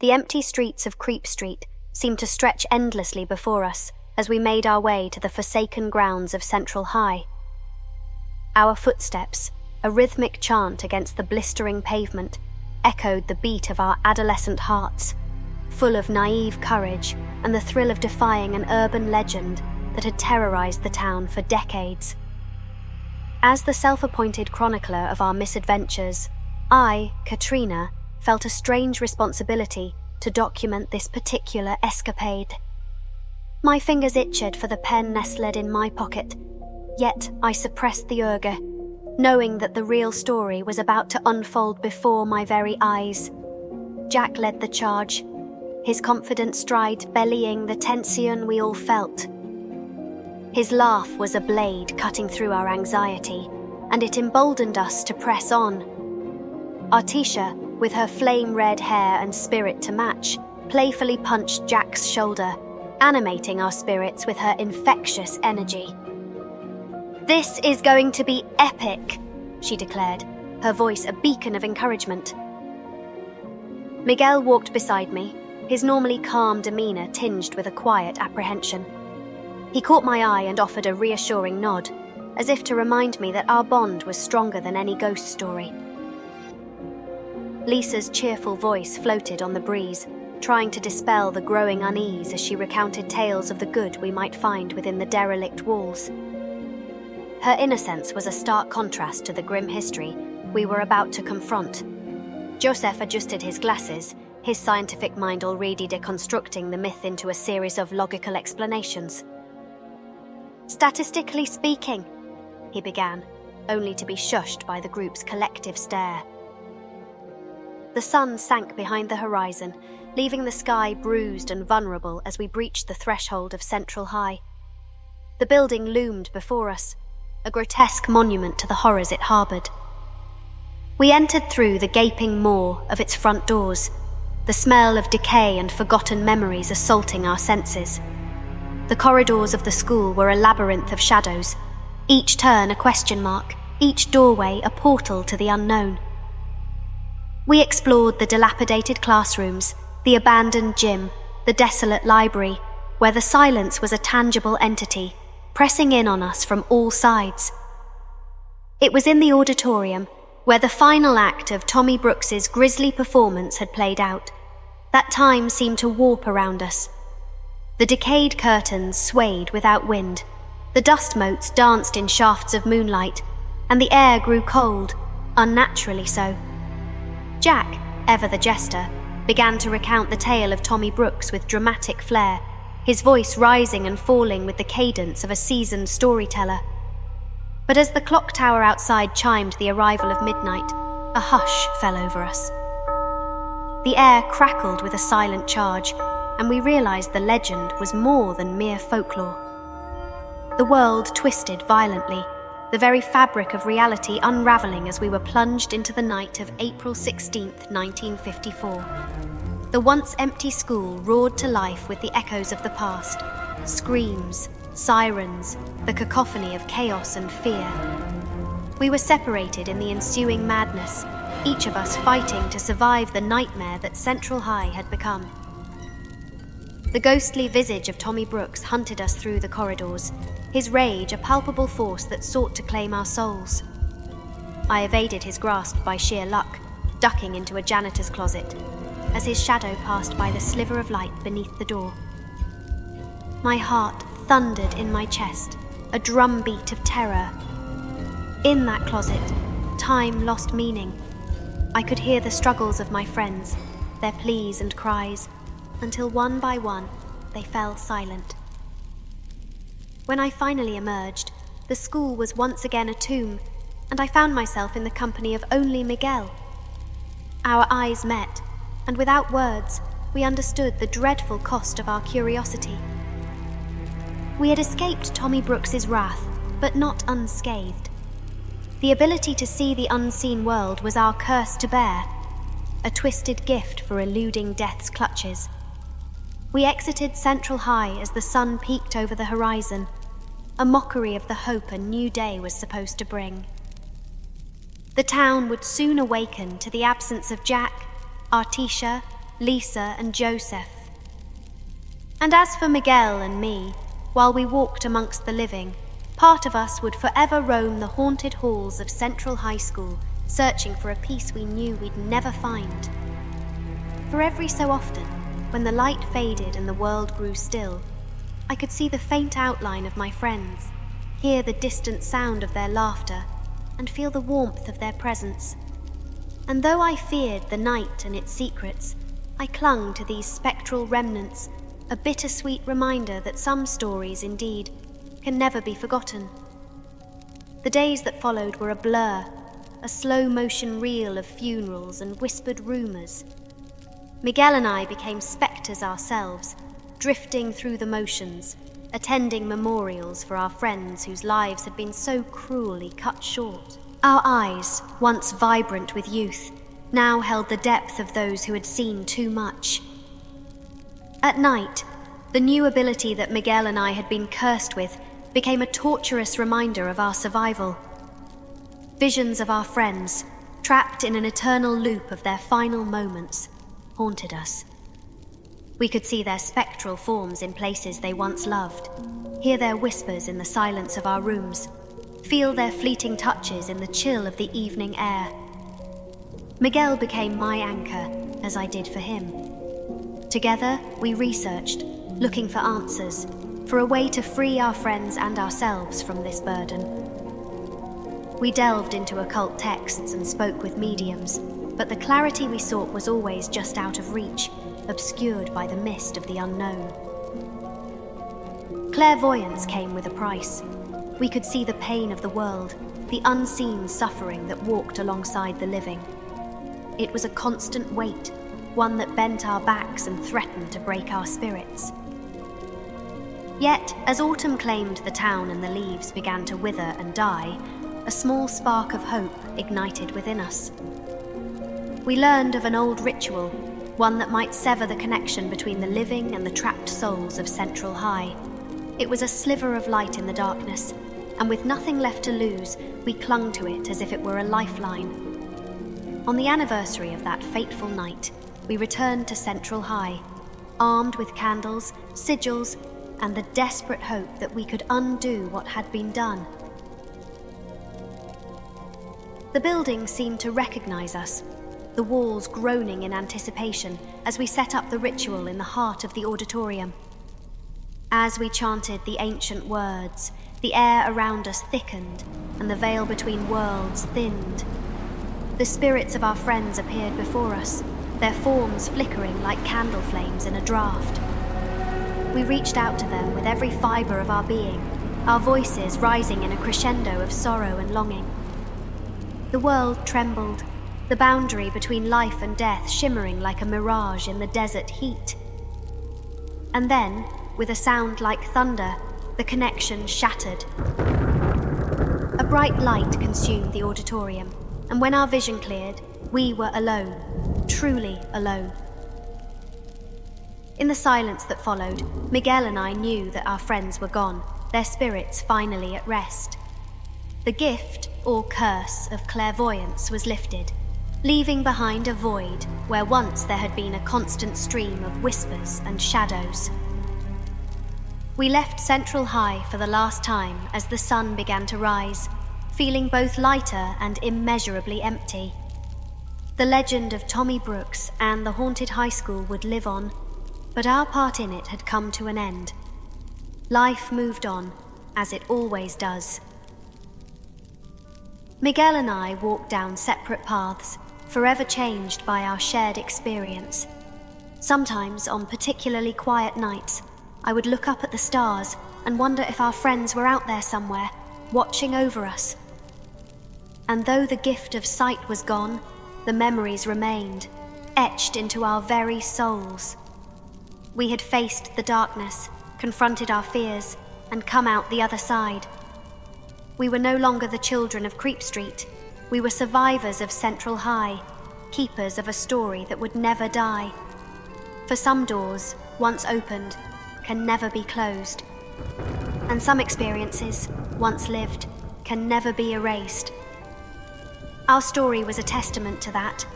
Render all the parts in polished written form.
The empty streets of Creep Street seemed to stretch endlessly before us as we made our way to the forsaken grounds of Central High. Our footsteps, a rhythmic chant against the blistering pavement, echoed the beat of our adolescent hearts, full of naive courage and the thrill of defying an urban legend that had terrorized the town for decades. As the self-appointed chronicler of our misadventures, I, Katrina, felt a strange responsibility to document this particular escapade. My fingers itched for the pen nestled in my pocket, yet I suppressed the urge, knowing that the real story was about to unfold before my very eyes. Jack led the charge, his confident stride bellying the tension we all felt. His laugh was a blade cutting through our anxiety, and it emboldened us to press on. Artisha, with her flame-red hair and spirit to match, playfully punched Jack's shoulder, animating our spirits with her infectious energy. "This is going to be epic," she declared, her voice a beacon of encouragement. Miguel walked beside me, his normally calm demeanor tinged with a quiet apprehension. He caught my eye and offered a reassuring nod, as if to remind me that our bond was stronger than any ghost story. Lisa's cheerful voice floated on the breeze, trying to dispel the growing unease as she recounted tales of the good we might find within the derelict walls. Her innocence was a stark contrast to the grim history we were about to confront. Joseph adjusted his glasses, his scientific mind already deconstructing the myth into a series of logical explanations. "Statistically speaking," he began, only to be shushed by the group's collective stare. The sun sank behind the horizon, leaving the sky bruised and vulnerable as we breached the threshold of Central High. The building loomed before us, a grotesque monument to the horrors it harbored. We entered through the gaping maw of its front doors, the smell of decay and forgotten memories assaulting our senses. The corridors of the school were a labyrinth of shadows, each turn a question mark, each doorway a portal to the unknown. We explored the dilapidated classrooms, the abandoned gym, the desolate library, where the silence was a tangible entity, pressing in on us from all sides. It was in the auditorium, where the final act of Tommy Brooks's grisly performance had played out, that time seemed to warp around us. The decayed curtains swayed without wind, the dust motes danced in shafts of moonlight, and the air grew cold, unnaturally so. Jack, ever the jester, began to recount the tale of Tommy Brooks with dramatic flair, his voice rising and falling with the cadence of a seasoned storyteller. But as the clock tower outside chimed the arrival of midnight, a hush fell over us. The air crackled with a silent charge, and we realized the legend was more than mere folklore. The world twisted violently, the very fabric of reality unraveling as we were plunged into the night of April 16th, 1954. The once empty school roared to life with the echoes of the past, screams, sirens, the cacophony of chaos and fear. We were separated in the ensuing madness, each of us fighting to survive the nightmare that Central High had become. The ghostly visage of Tommy Brooks hunted us through the corridors, his rage a palpable force that sought to claim our souls. I evaded his grasp by sheer luck, ducking into a janitor's closet, as his shadow passed by the sliver of light beneath the door. My heart thundered in my chest, a drumbeat of terror. In that closet, time lost meaning. I could hear the struggles of my friends, their pleas and cries, until one by one they fell silent. When I finally emerged, the school was once again a tomb, and I found myself in the company of only Miguel. Our eyes met, and without words, we understood the dreadful cost of our curiosity. We had escaped Tommy Brooks's wrath, but not unscathed. The ability to see the unseen world was our curse to bear, a twisted gift for eluding death's clutches. We exited Central High as the sun peeked over the horizon, a mockery of the hope a new day was supposed to bring. The town would soon awaken to the absence of Jack, Artisha, Lisa and Joseph. And as for Miguel and me, while we walked amongst the living, part of us would forever roam the haunted halls of Central High School, searching for a peace we knew we'd never find. For every so often, when the light faded and the world grew still, I could see the faint outline of my friends, hear the distant sound of their laughter, and feel the warmth of their presence. And though I feared the night and its secrets, I clung to these spectral remnants, a bittersweet reminder that some stories, indeed, can never be forgotten. The days that followed were a blur, a slow-motion reel of funerals and whispered rumors. Miguel and I became specters ourselves, drifting through the motions, attending memorials for our friends whose lives had been so cruelly cut short. Our eyes, once vibrant with youth, now held the depth of those who had seen too much. At night, the new ability that Miguel and I had been cursed with became a torturous reminder of our survival. Visions of our friends, trapped in an eternal loop of their final moments, haunted us. We could see their spectral forms in places they once loved, hear their whispers in the silence of our rooms, feel their fleeting touches in the chill of the evening air. Miguel became my anchor, as I did for him. Together, we researched, looking for answers, for a way to free our friends and ourselves from this burden. We delved into occult texts and spoke with mediums, but the clarity we sought was always just out of reach, obscured by the mist of the unknown. Clairvoyance came with a price. We could see the pain of the world, the unseen suffering that walked alongside the living. It was a constant weight, one that bent our backs and threatened to break our spirits. Yet, as autumn claimed the town and the leaves began to wither and die, a small spark of hope ignited within us. We learned of an old ritual, one that might sever the connection between the living and the trapped souls of Central High. It was a sliver of light in the darkness, and with nothing left to lose, we clung to it as if it were a lifeline. On the anniversary of that fateful night, we returned to Central High, armed with candles, sigils, and the desperate hope that we could undo what had been done. The building seemed to recognize us, the walls groaning in anticipation as we set up the ritual in the heart of the auditorium. As we chanted the ancient words, the air around us thickened and the veil between worlds thinned. The spirits of our friends appeared before us, their forms flickering like candle flames in a draught. We reached out to them with every fiber of our being, our voices rising in a crescendo of sorrow and longing. The world trembled, the boundary between life and death shimmering like a mirage in the desert heat. And then, with a sound like thunder, the connection shattered. A bright light consumed the auditorium, and when our vision cleared, we were alone, truly alone. In the silence that followed, Miguel and I knew that our friends were gone, their spirits finally at rest. The gift, or curse, of clairvoyance was lifted, leaving behind a void where once there had been a constant stream of whispers and shadows. We left Central High for the last time as the sun began to rise, feeling both lighter and immeasurably empty. The legend of Tommy Brooks and the haunted high school would live on, but our part in it had come to an end. Life moved on, as it always does. Miguel and I walked down separate paths, forever changed by our shared experience. Sometimes, on particularly quiet nights, I would look up at the stars and wonder if our friends were out there somewhere, watching over us. And though the gift of sight was gone, the memories remained, etched into our very souls. We had faced the darkness, confronted our fears, and come out the other side. We were no longer the children of Creep Street. We were survivors of Central High, keepers of a story that would never die. For some doors, once opened, can never be closed. And some experiences, once lived, can never be erased. Our story was a testament to that,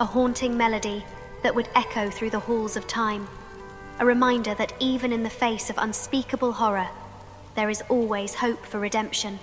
a haunting melody that would echo through the halls of time, a reminder that even in the face of unspeakable horror, there is always hope for redemption.